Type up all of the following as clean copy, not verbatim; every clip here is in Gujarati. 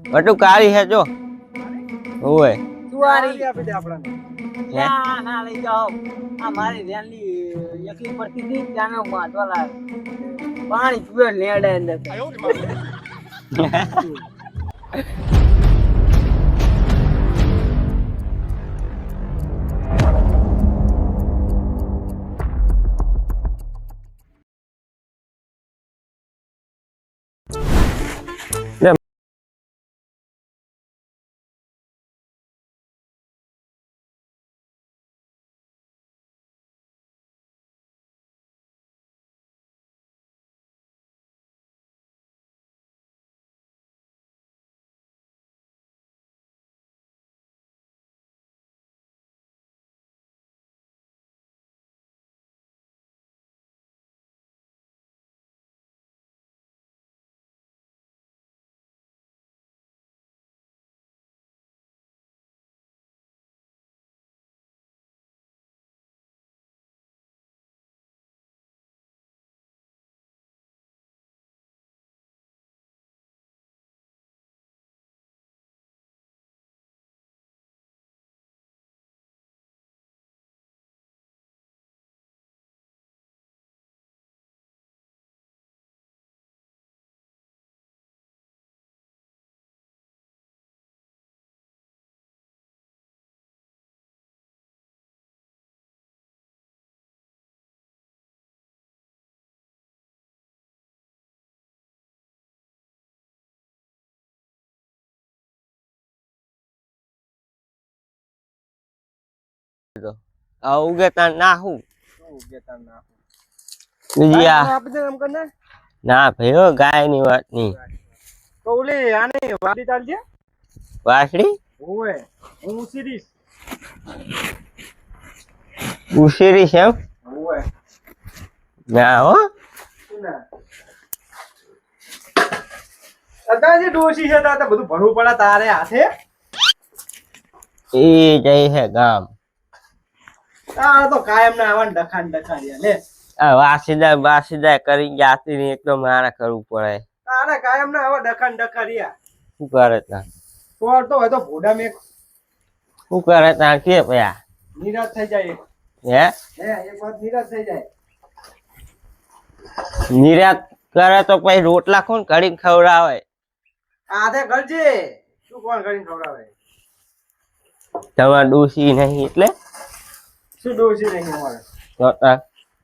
બટુ કાળી હે જો ઓય તુવારી આપી દે આપણને ના ના લઈ જાઓ આ મારી રેલી એકલી પડતી હતી ત્યાંનો માધવાલા પાણી પીવે નેડે અંદર ઉગે તાર નાખું ઉગેતા ના બીજી આ આપી દે એમ કરને ના ભાઈ ગાય ની વાત ની તો ઓલી આને વાડી ચાલજે વાસળી ઓય હું સીરીસ ઉશેરી છે એમ ઓય ના હો ના અતાજી ડોશી છે તા બધું ભરવું પડે તારે હાથે એ જઈ હે ગામ આ તો કાયમ ના આવન ડખાડિયા લે આ વાસીદા કરી જાતી ની એકદમ મારા કરવું પડે તારે કાયમ ના આવા ડખાડિયા શું કરે તા તોર તો હોય તો ભોડા મે શું કરે તા કે પયા નિરાશ થઈ જાય હે એક વાત નિરાશ થઈ જાય નિરાત કરે તો પછી રોટલા કોણ ઘડીને ખવડાવે આધે કરજે શું કોણ કરીને ખવડાવે તમારે ડોસી નહીં એટલે શું ડોસી નહીં અમારે તો તાર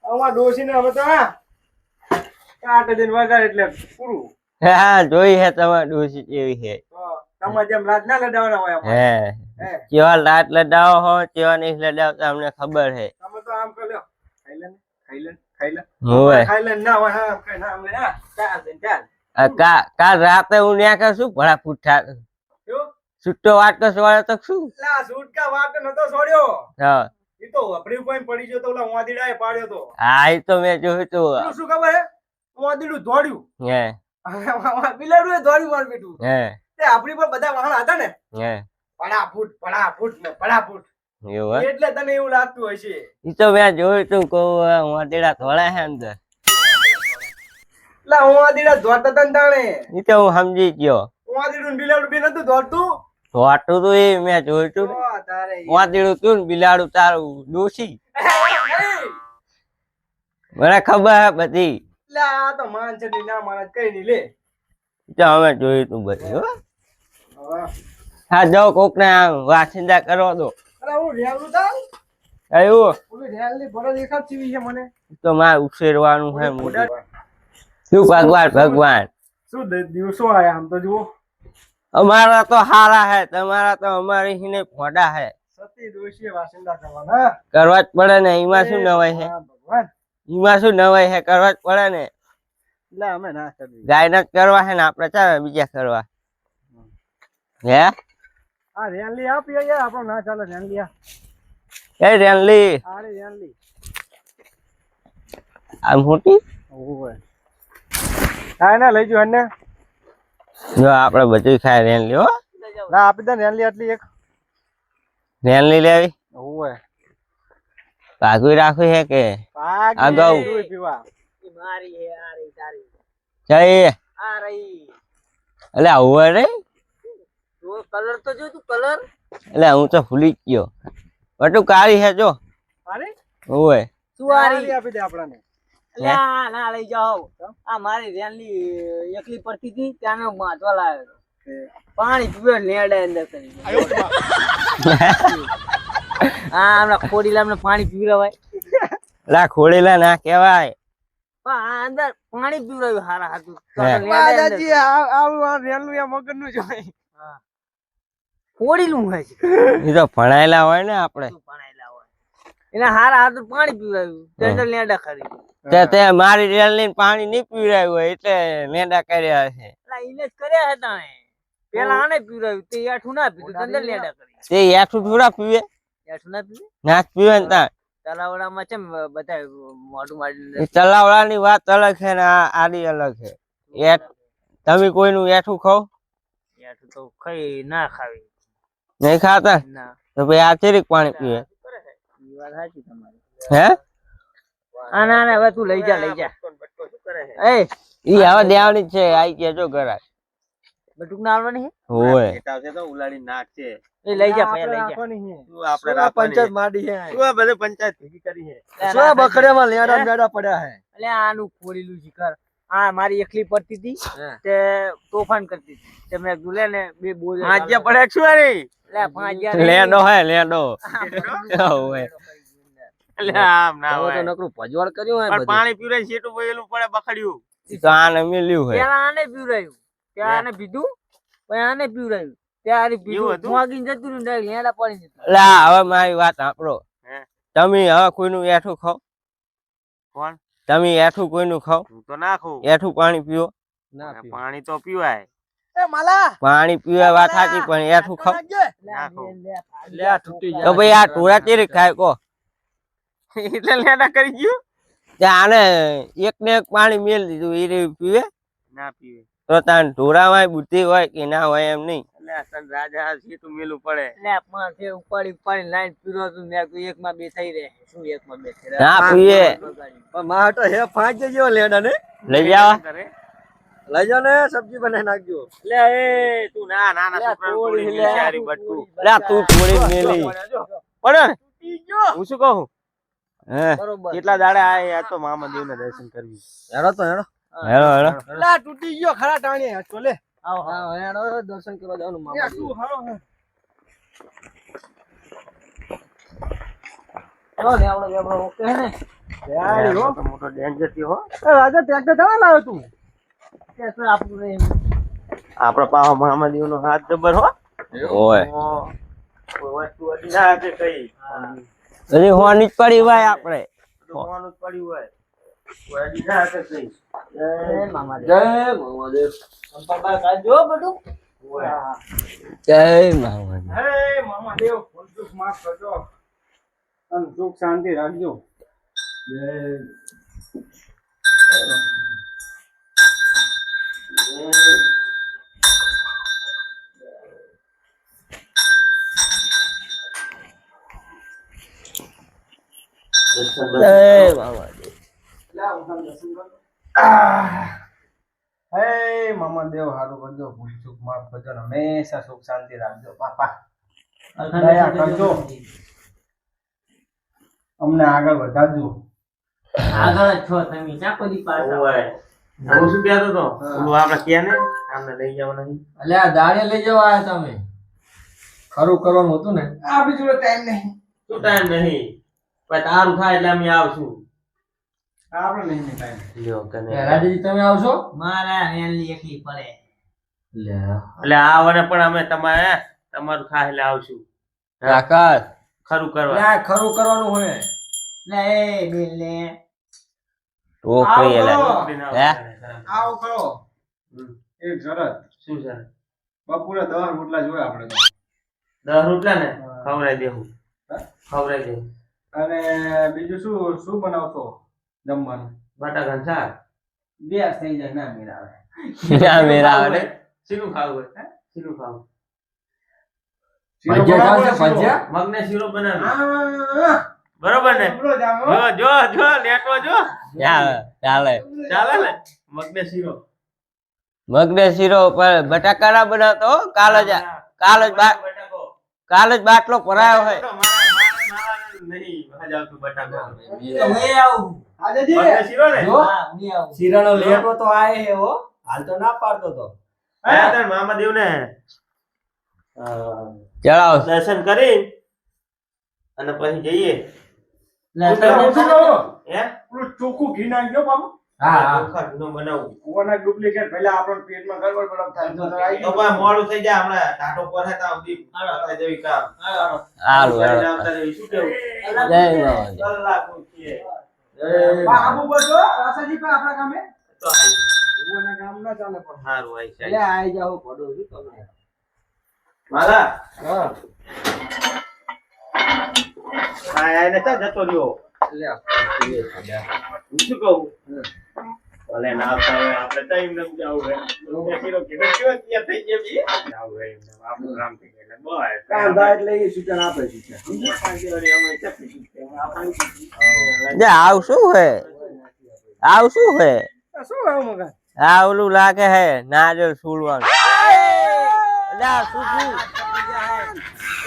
અમાર ડોસી ને હવે તો કાટ દિન વગાડ એટલે પૂરું હા જોઈ હે તમારે ડોસી કેવી હે તમારે જેમ લાજ ના લડાવવાના હોય હે કેવા લાટ લડાવો હો કેવા નહીં લડાવતા અમને ખબર હે તમે તો આમ કરી લ્યો ખાઈ લે હોવે ખાઈ લે ના હોય હા કઈ ના અમને હા ચાલ કાલ રાતે હું ન્યા કે શું ભડા ફૂટા શું છૂટો વાટકો સોળે તો શું લા સૂટકા વાત નતો છોડ્યો હા ઈ તો વપરી કોઈ પડી ગયો તો ઓલા વાદીડાએ પાડ્યો તો હા એ તો મેં જોયું તું પેલું શું ખબર હે વાદીડું દોડ્યું હે બિલાડું એ દોડ્યું માર બેઠું હે તે આપણી પર બધા વાહન હતા ને હે પડાફૂટ એવું હે એટલે તને એવું લાગતું હશે ઈ તો મેં જોયું તું કહું વાટેડા થોડા હે અંદર લા વાદીડા દોડતા તન તાણે ઈ તો હું સમજી ગયો વાદીડું બિલાડું બે નતું દોડતું વાટું તો એ મેં જોયું તું તારે વાટેડું તું ને બિલાડું તારું ડોસી મને ખબર હે બધી લા આ તો માન છે ના માન કઈ નહીં લે ઈ તો અમે જોયું તું બધી હો હવે હા જાઓ કોક ને વાસિંદા કરો દો અરે હું રેલું તા એવું ઓલી રેલની બળદ એકાદ ચીવી છે મને તો મારે ઉછેરવાનું હે શું ભગવાન શું દિવસો આયા આમ તો જુઓ અમારા તો હારા હે તમારા તો અમારી હિને ફોડા હે સતી દોશી વાસિંદા કરવાના કરવા જ પડે ને એમાં શું નવાય હે ભગવાન એમાં શું નવાય હે કરવા જ પડે ને લે અમે ના કરી ગાય ના કરવા હે ને આપડે ચાલે બીજા કરવા હે આ રેલી આપી યાર આપણો ના ચાલે રેલી આ એ રેનલી આરે રેલી આ મોટી ઓય કાય ના લઈ જો ને જો આપડે બધી ખાય રેનલી હો ના આપી દે રેલી આટલી એક રેનલી લેવી ઓય ભાગવી રાખવી હે કે અગાઉ પીવા મારી હે આ રહી તારી જઈ આ રહી એટલે આવું રે કલર તો જો તું કલર એટલે હું તો ભૂલી જ ગયો બટુ કાળી હે જો અરે ઓય સુવારી આપી દે આપણાને એટલે આ ના લઈ જાઓ આ મારી રેલી એકલી પડતી હતી ત્યાંનો માધવા લાવ્યો પાણી પીવે નેડા અંદર કરી હા હમણાં ખોડીલા અમને પાણી પીવડાવાય લા ખોળેલા ના કહેવાય પણ આ અંદર પાણી પીવડાવ્યું હારા હાથું દાદાજી આવું રેલું યા મગનનું જોઈ ખોડીલું હોય છે એ તો ભણાયેલા હોય ને આપણે શું ભણાયેલા હોય એના હારા હાથું પાણી પીવડાવ્યું તે અંદર નેડા ખરી તે મારી રેલ લઈને પાણી નહીં પીવડાવ્યું હોય એટલે નેડા કર્યા છે એટલે ઈને જ કર્યા હતા ને પેલા આને પીવડાવ્યું તે આઠું ના પીધું તે અંદર નેડા કરી તે યાઠું થોડા પીવે આઠું ના પીવે નાચ પીવે ને તાર તલાવડામાં છે બધા મોઢું મારી એ તલાવડાની વાત અલગ છે ને આ આડી અલગ છે તમે કોઈનું એઠું ખાવ આઠું તો ખાઈ ના ખાવી નહીં ખાતા ના તો ભાઈ આ ચેરીક પાણી પીવે ઈ વાત સાચી તમારી હે આ ના ના હવે તું લઈ જા એ ઈ હવે દેવાની જ છે આઈ ગયા જો ઘરા બટુક ના આવવાની હોય તો ઉલાડી નાખશે એ લઈ જા ભાઈ લઈ જા તું આપણે પંચાયત માંડી છે તું આ બધે પંચાયત ભેગી કરી છે સો બકડેમાં લેડા મેડા પડ્યા છે એટલે આનું ખોલીલું શિકાર આ મારી એકલી પડતી હતી તે તોફાન કરતી હતી તે મેં કીધું લે ને બે બોલ આજે પડે છું અરે લે 5000 લેડો હે લેડો હોય એટલે આમ ના તો હોય નકરું ભજવાડ કર્યું હોય પણ પાણી પીવરે છેટું વહેલું પડે બખડ્યું તો આને મિલ્યું હે પેલા આને પીવરાયું ત્યાં આને પીધું પછી આને પીવરાયું ત્યારે એવું પીધું હતું? મોગીને જતું રહ્યું ડાયરેક્ટ લેડા પડી જતું લા હવે મારી વાત સાંભળો હે? તમે હવે કોઈનું એઠું ખાવ કોણ તમે એઠું કોઈનું ખાવ હું તો નાખું એઠું પાણી પીવો પાણી તો પીવાય એ માલા પાણી પીવા વાત સાચી પણ એઠું ખાવ નાખો. લે આ તૂટી તો ભાઈ આ ટોળા ચેરી ખાય કો એટલે લેડા કરી ગયું ત્યાં આને એક ને એક પાણી મેલ દીધું એ રહ્યું પીવે ના પીવે તો તાન ઢોરામાં બુદ્ધિ હોય કે ના હોય એમ નહીં એટલે આ સન રાજા છેટું મેલું પડે લે પાંચ ઉપાડી ઉપાડી લાઈન પીરો તું મેં કીધું એક માં બે થઈ રહે શું એક માં બે થઈ રહે ના પીવે પણ માં તો હે પાંચ જેવો લેડા ને લઈ જાવા કરે લઈ જાઓ ને સબ્જી બનાવી નાખજો લે એ તું ના નાના છોકરાને તોડી મેલી સારી બટકું લા તું થોડી મેલી પડે ને હું શું કહું હે બરોબર કેટલા દાડા આ તો મામા દેવના દર્શન કરવી હેડો તો હેડો હેલો હેલો લા તૂટી ગયો ખરા ટાણીએ હટકો લે આવો હેડો દર્શન કરવા જવાનું મામા તું હારો હે હો ને આવડો ઓકે હે ને યાર હો તો મોટો ડેન્જર થી હો રાજા ટ્રેક્ટર જવા લાવ્યો તું કે સર આપણું નહીં આપડા પાવા મામા દેવનો હાથ જબર હો ઓય કોઈ વસ્તુ અડી ના કે કઈ હજી હોની જ પડી ભાઈ આપણે જોવાનું પડ્યું હોય કોઈ અડી ના કે કઈ જય મામાદેવ સંપર્ક કાઢજો બધું જય મામા હે મામા દેવ ફૂલ સુખ માફ કરજો અને સુખ શાંતિ રાખજો જય મામા હે મામા દેવ હારું કરજો ભૂલ ચૂક માફ કરજો ને હંમેશા સુખ શાંતિ રાખજો પાપા દયા કરજો અમને આગળ વધારજો આગળ જ છો તમે ચાકો દી પાછા હું શું કહેતો તો ઓલું આપણે ક્યાં ને આમને લઈ જવાના નહીં એટલે આ દાડે લઈ જવા આયા તમે ખરું કરવાનું હતું ને આ બીજો ટાઈમ નહીં શું ટાઈમ નહીં પણ તારું થાય એટલે અમે આવશું આપણે નહીં ટાઈમ લ્યો કને રાજાજી તમે આવશો મારા રેલી એકલી પડે લે એટલે આ વને પણ અમે તમારું થાય એટલે આવશું કાકા ખરું કરવા ખરું કરવાનું હોય લે એ બેન લે તો કોઈ એલા હે આવો કરો એક શરત શું શરત બપોરે 10 રોટલા જોઈએ આપણે તો 10 રોટલા ને ખવરાઈ દેવું ખવરાઈ દેવું અને બીજું શું બનાવશો જમવાનું બટાકાનું શાક ગેસ થઈ જાય ના મેરાવે ના મેરાવે શીરું ખાવું હે શીરું ખાવું ભજીયા ખાવ છે ભજીયા મગને શીરો બનાવી બરોબર ને જો લેટો જો ચાલે ચાલે ને મગને શીરો મગને શીરો પર બટાકા ના બનાવતો કાલ જ બાટલો ભરાયો હોય શિરાનો લેટો તો આય હે હો હાલ તો ના પાડતો તો મામા દેવ ને ચડાવો દર્શન કરી અને પછી જઈએ હે ચોખ્ખું ઘી નાખી દો બાબુ હા ચોખા ઘીનો બનાવું કુવાના ડુપ્લિકેટ પહેલા આપણને પેટમાં ગડબડ બડબડ થાય તો આવી તો ભાઈ મોડું થઈ જાય હમણાં ટાટો પર હતા સુધી આવતા જેવી કામ હાલો કરીને આવતા જેવી શું કેવું જય બાબાજી. કલાકો છે આબુ બસો રાસાજી પર આપણા ગામે તો આવી કુવાના ગામ ના ચાલે પણ સારું આવી એટલે આઈ જાવ પડો છું તમે માલા હા આ એને ચા જતો રહ્યો લે હું શું કહું ભલે ના આવતા હોય આપણે ટાઈમ નમ જાવ હે બેસીરો કીધો કેવો ત્યાં થઈ ગયા બી જાવ હે આપણું કામ થઈ ગયા બસ કાંદા એટલે એ સૂચન આપે છે આવ શું હે આવ શું હે શું આવ્યું મગા આ ઓલું લાગે હે નારિયેળ સુલવાનું અલ્યા શું શું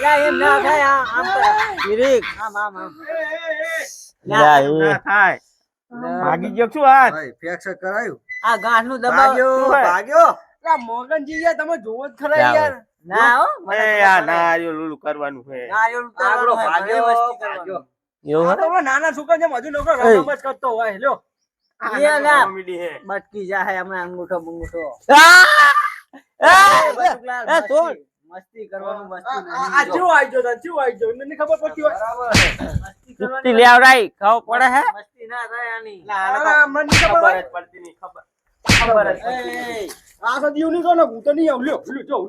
લા એમ ના થાય આમ કર કિરીક આમ આમ આમ લા એ થાય ભાગી ગયો શું હાથ ભાઈ ફ્રેક્ચર કરાયું આ ગાંઠ નું દબાવ ભાગ્યો ભાગ્યો લા મોગનજી યાર તમે જોવો જ ખરા જાઓ. યાર ના હો એ આ નારિયેળ ઓલું કરવાનું છે નારિયેળ ઉતારવાનું હોય, ભાગ્યો, ઘણી મસ્તી ભાગ્યો. કરવાની. એવું આ હે તો ઓલા નાના છોકરા જેમ હજુ લોકો એ. રમત જ કરતો હોય લ્યો એ ના કોમેડી છે બટકી જાહે હમણાં અંગૂઠો બંગૂઠો એ છોડ. મસ્તી કરવાનું મસ્તી આ ચેવો આઈ ગયો તને ચેવો આઈ ગયો મને ખબર પડતી હોય મસ્તી ચુટ્ટી લેવડાઈ ખાવ પડે હે મસ્તી ના થાય આની આ મને ખબર ખબર હોય જ પડતી નહીં ખબર જ એ, આ તો દીવ ની તો ને હું તો નહીં આવું લ્યો લ્યો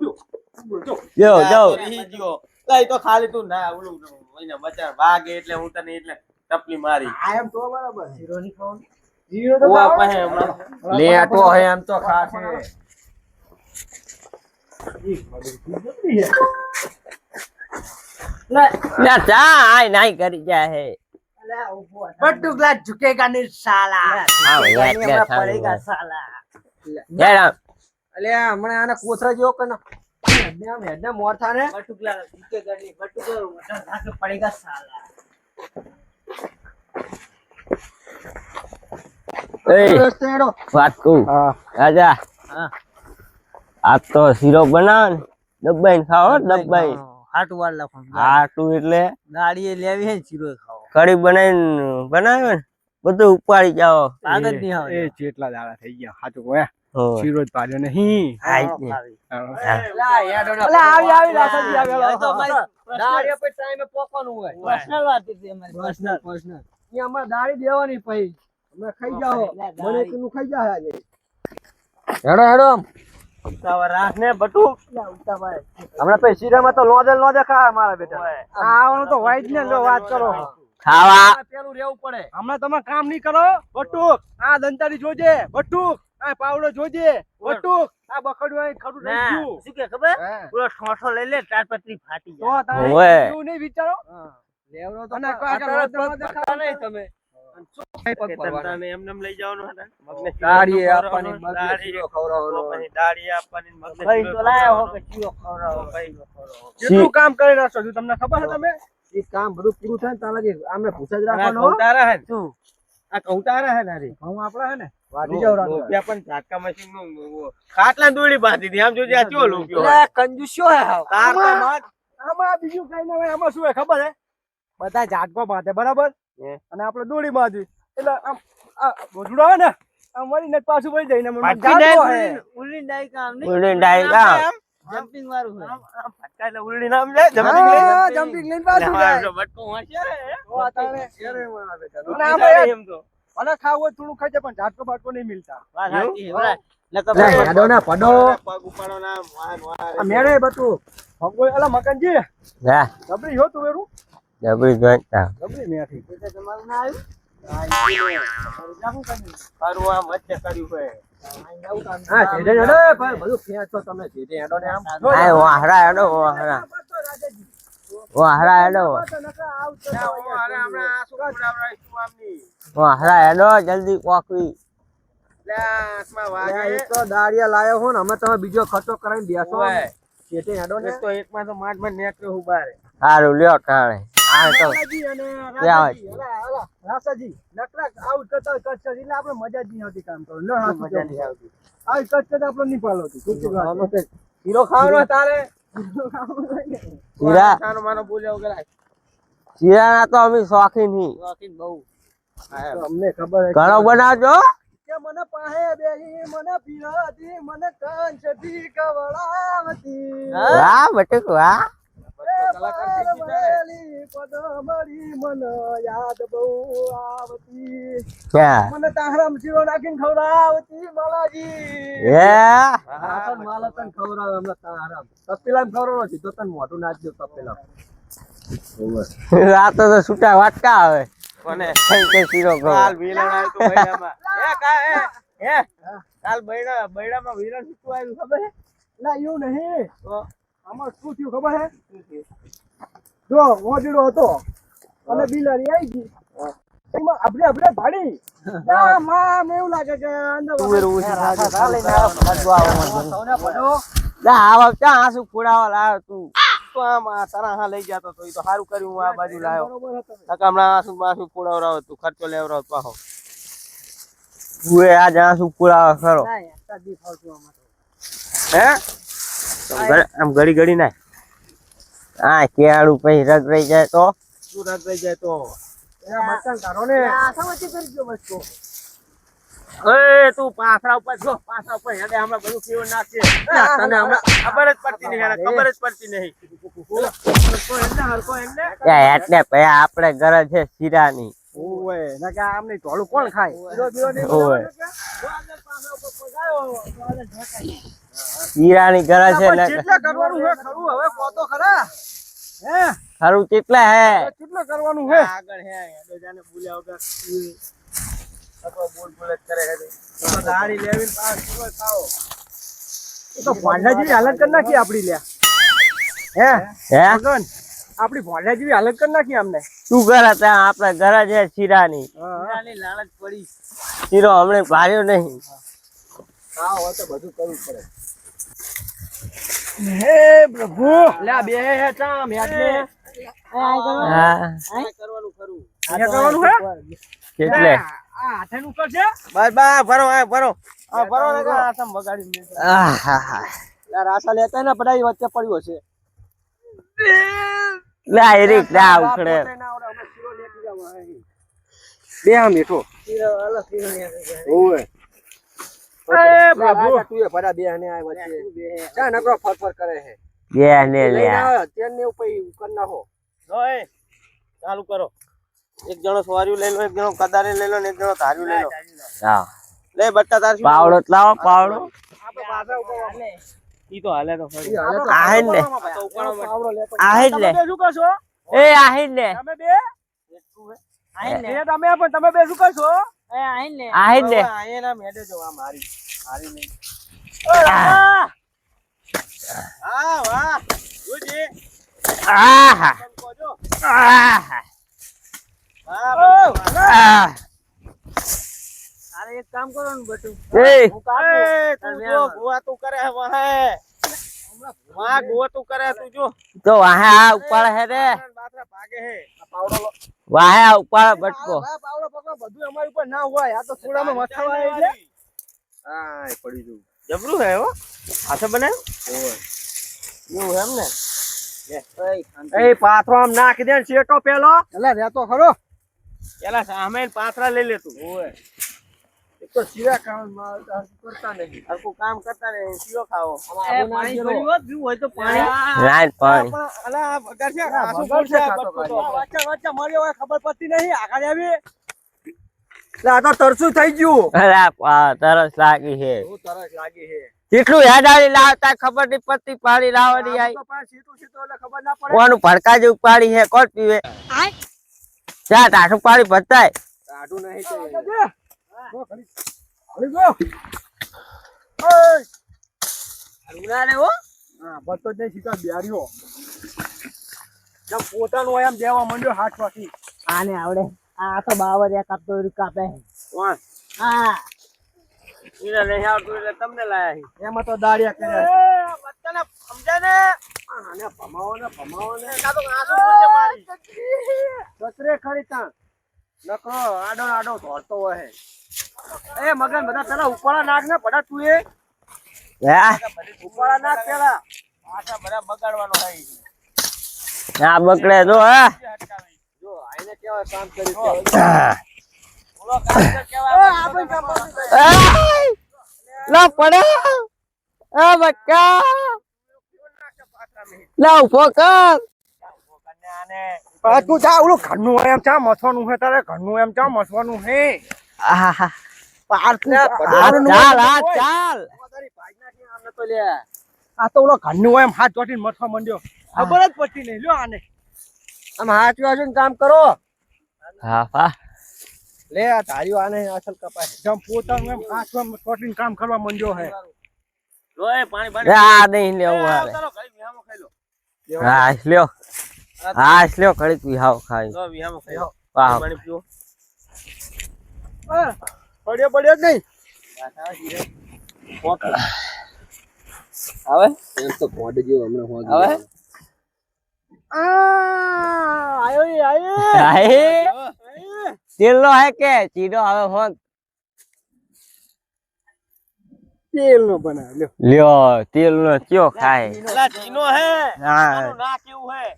જો જો જો રહી ગયો લઈ તો ખાલી તું ના ઓલું એને બચાર ભાગે એટલે હું તને એટલે ટપલી મારી આ એમ તો બરાબર શીરો નહીં ખાવાનું? જીરો તો ઓવા ખાઓ. પાસે હમણાં લેટો હે એમ તો ખાશે લા ચા આય નાઈ કરી જાય હે અલા, ઊભો થા. બટ્ટુ ગ્લાસ ઝુકેગા નહીં સાલા આવ યાર હમણાં કે પડેગા સારું સાલા. જય અલ્યા હમણાં આને કોથરા જેવો કનો હેડને મોર થાને બટુકલા ઝુકેગા નહીં, બટુકલા મોટા ધાકે પડેગા સાલા. એ વાત કહું રાજા હા. આ તો શીરો બનાવ ને દબાઈને ખાઓ દબાઈ હાટુ વાર લખવાનું. આટલું એટલે ગાડીએ લેવી હે ને શીરો ખાવો. કઢી બનાવીને બનાવે ને બધું ઉપાડી જાઓ આગળ જ નહીં આવે. એ જેટલા દાડા થઈ ગયા હાચું કોયા હો. શીરો જ પાડ્યો નહીં આ જ ને. અલ્યા આવી આવી રાસાજી આવી હવે તો અમારી દાડિયા પર ટાઈમે પોકવાનું હોય પર્સનલ વાત હતી અમારી પર્સનલ. પર્સનલ ઈ અમાર દાડી દેવાની પઈ તમે ખાઈ જાઓ મને એકનું ખાઈ જાય આજે હેડો હેડો ઉતાવળ રાખ ને બટુ હમણાં પછી શીરામાં તો લોદે ખા મારા બેટા આવવાનું તો હોય જ ને લો વાત કરો ખાવા પેલું રહેવું પડે હમણાં તમે કામ નહીં કરો બટુક આ દંતારી જોજે બટુક આ પાવડો જોજે બટુક આ બકડું અહીં ખડું ના, રહી ગયું શું કે ખબર? હા પેલો ઠોઠો લઈ લે તારપત્રી ફાટી તો જાય. તારે ઓવે. એવું નહીં વિચારો લેવડો તો અને કોઈ આગળ અત્યારે લોદે પગ લોદે પડતા નહીં તમે પગ પડવાના. તમે એમને એમ લઈ જવાનું હતા મગને દાડીએ શીરો આપવાની મગને દાડીએ શીરો ખવડાવવાનો. તો પછી દાડીએ આપવાની મગને ભાઈ શીરો તો લાયો હો ખવડાવવાનો. કે શીરો ખવડાવો, ભાઈ નો ખવડાવો. કેટલું કામ કરી નાખશો છું તમને ખબર છે તમે એ કામ બધું પૂરું થાય ને ત્યાં લગી આમને પૂછા જ આ રાખવાનો હો. કૌતારા હે ને? શું? આ કૌતારા હે ને હારી? હું આપડા હે ને વાટી જાવ રાતો. લોપિયા પણ ઝાટકા મશીન નું ખાટલા દોડી બાંધી હતી આમ જોજે આ ચો લોપિયો હોય. એટલે કંજૂસ્યો હે હાવ. તાર તો મત આમાં બીજું કઈ ના હોય આમાં શું હોય ખબર હે બધા ઝાટકો બાંધે બરાબર હે. અને આપણે દોડી બાંધી એટલે આમ આ ગોધડો હોય ને આમ વળીને પાછું વળી જાય ને મને પાછી ઝાટકો જાય હે. ઉલ્લી ડાઈ કામ નહીં. ઉલ્લી ડાઈ કામ. જમ્પિંગ વાળું હોય. ફટકા એટલે ઉલડી નામ લે જમીન લે. હા, જમ્પિંગ લઈને પાછું જાય એટલે બટકો હોશિયાર હે. તો આ તારે અરે મારા બેટા. અને આમાં યાર એમ તો ભલે ખાવું હોય થોડું ખાઈ જાય પણ ઝાટકો બાટકો નહીં મિલતા વાત સાચી. ઓલા, નકર લે, પછી હેડો ને પડો પગ ઉપાડો ના વાહન વાહન. આ મેળે બધું ભગવાન અલા મકનજી હા જબરી હો તું વેરું જબરી ગણતા જબરી મેઠી તમારું ના આવ્યું? તારું આમ વચ્ચે કર્યું હોય. હા જેડે હેડો ભાઈ બધું ખેંચો તમે જેડે હેડો ને આમ આ વાહરા હેડો વાહરા વાહરા હેડો ના, હું હારે હમણાં આ શું ખવડાવડાવીશું આમની? વાહરા હેડો જલ્દી કોકવી લે, હાથમાં લે, વાગે. એ તો દાડિયા લાયો હો ને અમે તમે બીજો ખર્ચો કરાવીને બેસો ઓય. શેઠે હેડો ને એક તો એકમાં તો માઠમાં નેકળ્યો હું બારે. સારું લ્યો તાણે આ તો રાસાજી અને ક્યાં રાસાજી, અલા, રાસાજી નકરા આઉટ કરતા કરતા એટલે આપણે મજા જ નહીં આવતી કામ કરો લો હાથ મજા નહીં આવતી. આ કરતા આપણે નહીં પાલવતી હીરો ખાવાનો તારે શીરા ખાનો માનો બોલ્યા વગર આય. શીરાના તો અમે શોખીન હી શોખીન બહુ. અમને ખબર હે ઘણો બનાવજો કે મને પાહે બેહી મને પીરાતી મને કાંચથી કવળાવતી વાહ બટુક વાહ કલાકાર થઈ ગઈ તારે. વેલી પદમરી મને યાદ બહુ આવતી ક્યાં મને તાહરામ શીરો નાખીને ખવડાવતી માલાજી એ આખર માલા તને ખવડાવે હમણાં તાહરામ તપેલામ ખવડાવો છે તો તને મોઢું નાખજો તપેલા આ તો છૂટા વાટકા આવે કોને? કે શીરો કરો કાલ વિલણ આવ્યું તું બૈડામાં. કાલ બૈડામાં વિલણ શું આવ્યું ખબર હે? ના એવું નહીં તો આમાં શું થયું ખબર હે જો મોજડો હતો અને બિલાડી આવી ગઈ એમાં આપણે ભાડી ના માં મને એવું લાગે કે અંદર આવા ક્યાં આંસુ ફોડાવા લાવ્યો તું તો આમ આ તારા હા લઈ જતો તો ઈ તો સારું કર્યું હું આ બાજુ લાવ્યો. નકર હમણાં આંસુ બાંસુ ફોડાવરાવો તું ખર્ચો લેવરાવો પાછો. તું આજ આંસુ ફોડાવા ખરો હે? આમ ઘડી ઘડી નાય આ કેળું પછી રગડાઈ જાય તો તું રગડાઈ જાય તો મકાન કાઢો ને એ તું પાછળ ઉપર જો પાછળ ઉપર હેડે હમણાં બધું કેવું નાખશે. તને હમણાં ખબર જ પડતી નહીં હેડે ખબર જ પડતી નહીં. એટલે પછી આપણે ગરજ છે શીરાની ઓય ના કે આમ નહીં ઢોળું કોણ ખાય ઓય શીરાની ગરજ છે ને કેટલા કરવાનું હે ખરું હવે કહો તો ખરા હે ખરું કેટલા હે કેટલા કરવાનું હે આગળ હે હેડે જાને ભૂલ્યા વગર આપણો બોલ બોલ જ કરે હેડે. તો દાડી લેવીને પાસ પૂરો ખાઓ. એ તો ભોંડા જેવી હાલત કરી નાખી આપડી લ્યા હે હે મગન આપડી ભોંડા જેવી હાલત કરી નાખી અમને શું કરે ત્યાં આપણે ગરજ છે શીરાની હીરાની લાલચ પડી. શીરો હમણે ભાર્યો નહીં હા હવે તો બધું કરવું પડે હે પ્રભુ લ્યા બે હે ચામ યાદને હા કરવાનું ખરું. અહીંયા કરવાનું હે કેટલે આ હાથેનું કરશે બસ બસ ભરો આ ભરો આ ભરો ને આ સમ વગાડી મેં. આહાહા. લ્યા રાસા લેતા ને પડાઈ વચ્ચે પડ્યો છે લા એરિક ના ઉખડે બે આમ હેઠો ઓય એ પ્રભુ તું એ પડા બે ને આ વચ્ચે ચા નકરો ફરફર કરે છે બે ને લ્યા તેલ ને ઉપર કર નાખો જો એ ચાલુ કરો. એક જણો સવાર્યું લઈ લો, એક જણો કદારે લઈ લો ને એક જણો ધાર્યું લઈ લો. હા લે બટ્ટા તાર શું પાવડો તો લાવો પાવડો આપણે પાછા ઉપર ઈ તો હાલે તો ખરી. આહે ને આ તો ઉપાડો પાવડો લેતો આહે ને તમે શું કરશો એ આહે ને તમે બે એ તમે પણ તમે બે શું કરશો આહે ને આ એના મેડે જો આ મારી હારી નહીં. આહ. હા વાહ ગુજી આહા કોજો આહા હા આહ. અરે એક કામ કરો ને બટુ એ તું જો ગોવા તું કરે હે વાહે વાહ ગોવા તું કરે તું જો તો વાહે આ ઉપાડ હે રે બાતરા ભાગે હે. વાહે આ ઉપાડ બટકો પાવડો પકડો બધું અમારી ઉપર ના હોય આ તો થોડામાં મથાવા આવી છે હા પડી જવું જબરું હે હો હાથે બનાવ્યું એવું એમ ને એ પાથરો આમ નાખી દે ને શેટો પેલો એટલે રહેતો ખરો પેલા સામે પાથરા લઈ લે તું એક તો શીરા ખાવા કરતા નહીં હરખું કામ કરતા ને શીરો ખાવો. પાણી ભર્યું હોત પીવું હોય તો પાણી રાઈટ પાણી અલા વગર છે હા, ખાસું વગર છે બોલશે આ ખાતો બટકું તો. વચ્ચે વચ્ચે મળ્યો હોય ખબર પડતી નહીં આગળ આવી એટલે આ તો તરસું થઈ ગયું અરે તરસ લાગી છે બહુ તરસ લાગી છે કેટલું યાદાળી લાવતા ખબર નહીં પડતી પાણી લાવવાની આમ આવી તો પાછું સીધું સીધું એટલે ખબર ના પડે કોનું ભડકા જેવું પાણી છે કોણ પીવે ચા ટાઢું પાણી ભરતાય કાઢું નહીં તો ઓય ઉડાડે હો હા બતો જ નહીં સીધા બિહારીઓ જેમ પોતાનું હોય એમ દેવા માંડ્યો હાથ પાછી આને આવડે આ તો બાવરિયા કાપતો કાપે કોણ? હા ઈને નહીં આવડતું એટલે તમને લાયા છે. એમાં તો દાડિયા કર્યા બચ્ચાને જાય ને આને ભમાવો ને કાં તો આંસુ પૂછે મારી સસરે ખરી તાણ નકરો આડો ધોરતો હોય એ મગન બધા પેલા ઉપાડા નાખ ને પડા તું એ હા ઉપાડા નાખ પેલા પાછા બધા બગાડવાનો હોય આ બકડે જો હા જો આઈને કેવા કામ કરી ઓલો કારીગર કેવા આપણે કામ લા પડે આ બચ્ચા લા ઉભો કર તું જા ઓલું ઘરનું એમ ચા મસવાનું હે તારે ઘરનું એમ ચા મસવાનું હે આહા પાર તું ચાલ ચાલ આ તો ઓલો ઘરનું એમ હાથ ચોટીને મથવા માંડ્યો ખબર જ પડતી નહીં લ્યો આને આમ હાથ વાજુ કામ કરો હા હા લે આ ધાર્યો આને અસલ કપાય જેમ પોતાનું એમ હાથ ચોટીને કામ કરવા માંડ્યો હે લો એ પાણી આ નહીં લેવું હારે ચાલો ઘડી વિહામો ખાઈ લો હા લ્યો હા લ્યો ઘડી તું હાવ ખાઈ લો વિહામો ખાઈ લો વાહ પાણી પીઓ પડ્યો જ નહીં હવે એમ તો પોડ જેવો હમણાં હોગ હવે આયે તેલનો હે કે ચીડો હવે હોન તેલ નો બનાવ લ્યો લ્યો તેલનો કયો ખાય એલા જીનો હે હા ના કેવું હે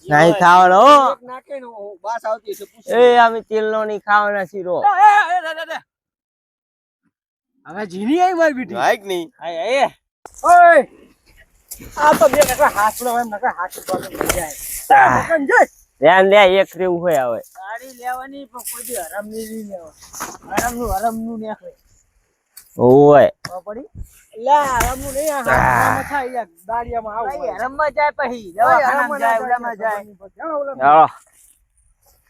નહીં ખાવાનો એક નાખે ને બાસ આવતી છે પૂછ એ અમે તેલનો નહીં ખાવાના શીરો હવે જીની આવી મારી બેટી લાઈક નહીં આય આય ઓય આ તો બે નકા હાથ પડો એમ નકા હાથ પડો મજા આવે મગન જય ધ્યાન દે એક રેવું હોય હવે ગાડી લેવાની પણ કોઈ દી હરામ નહીં લેવા હરામનું નાખે ઓય પડી લા આરામનું નહીં આ હાથમાં થાય યાર દાડિયામાં આવ ભાઈ હરામમાં જાય પછી દવાખાનામાં જાય ઓલામાં જાય ચાલો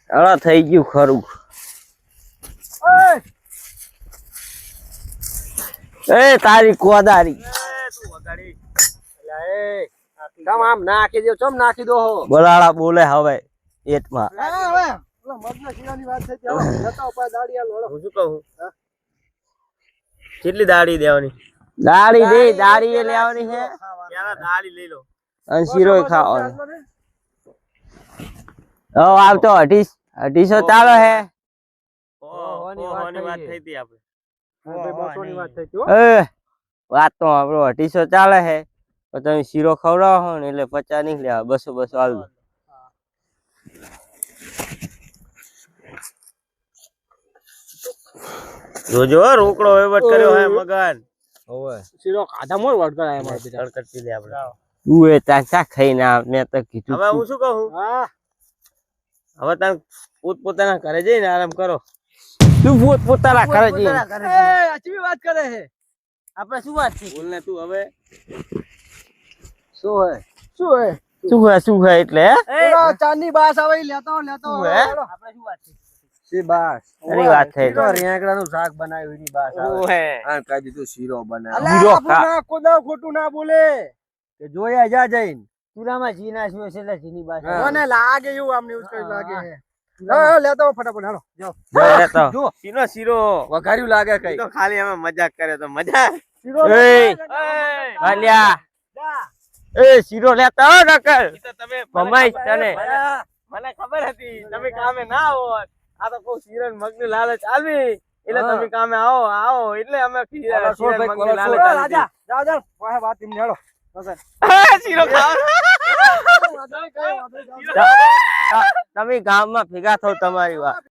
ચાલો થઈ ગયું ખરું એ તારી કોદારી તું વગાડી કામ આમ નાખી દો ચમ નાખી દો હો બોલાડા બોલે હવે એટમાં હવે મગના શીરાની વાત થઈ હવે જતા ઉપર દાડિયા લોડો હું શું કહું કેટલી દાડી દેવાની દાડી દે દાડી એ લેવાની છે પેલા દાડી લઈ લો અને શીરો ખાવાનો હવે આવતો 250 ચાલો હે ઓહો ની વાત થઈ હતી આપણે ભાઈ 200 ની વાત થઈ હતી હો એ વાત તો આપણો 250 ચાલે હે તો તમે શીરો ખવડાવો હો ને એટલે 50 નહીં લેવા 200 હાલ જોજો રોકડો વહીવટ કર્યો હે મગન ઓવે શીરો ખાધા મોર વડ કરાય અમારે બીજા તડકટ પી લે આપણે તું એ તાચા ખાઈને આ મેં તો કીધું હવે હું શું કહું હા હવે તમે પોતાના ઘરે જઈને આરામ કરો તું પોતાના કરે છે એ અચવી વાત કરે છે આપણે શું વાત છે બોલ ને તું હવે શું હે શું હે એટલે હે પેલો ચાંદની બાસ આવે ઈ લેતો હે? આપણે શું વાત છે સી બાસ એની વાત થઈ તો રેંગડાનું શાક બનાવ્યું એની બાસ આવે ઓહે આ કાઈ દીધું શીરો બનાવ્યો શીરો ખા. ના કોદા ખોટું ના બોલે કે જોયા જા જઈને ચૂલામાં ઘી નાખ્યું હશે એટલે ઘીની બાસ મને લાગે એવું આમને એવું કઈ લાગે હે હા લેતો આવો ફટાફટ હાલો જાઓ જો તો જો શીરો શીરો વઘાર્યું લાગે કઈ તો ખાલી અમે મજાક કરે તો મજા શીરો એ આલ્યા એ શીરો લેતા હો નકર ઈ તો તમે ભમાઈશ તને મને ખબર હતી તમે કામે ના આવો આ તો કોઈ શીરો ને મગની લાલચ આવી એટલે તમે કામે આવો એટલે અમે શીરો ને મગની લાલચ આવી રાજા જાઓ જાઓ વાહ વાત એમને હેડો શીરો ખાવા તમે ગામમાં ભેગા થો તમારી વાત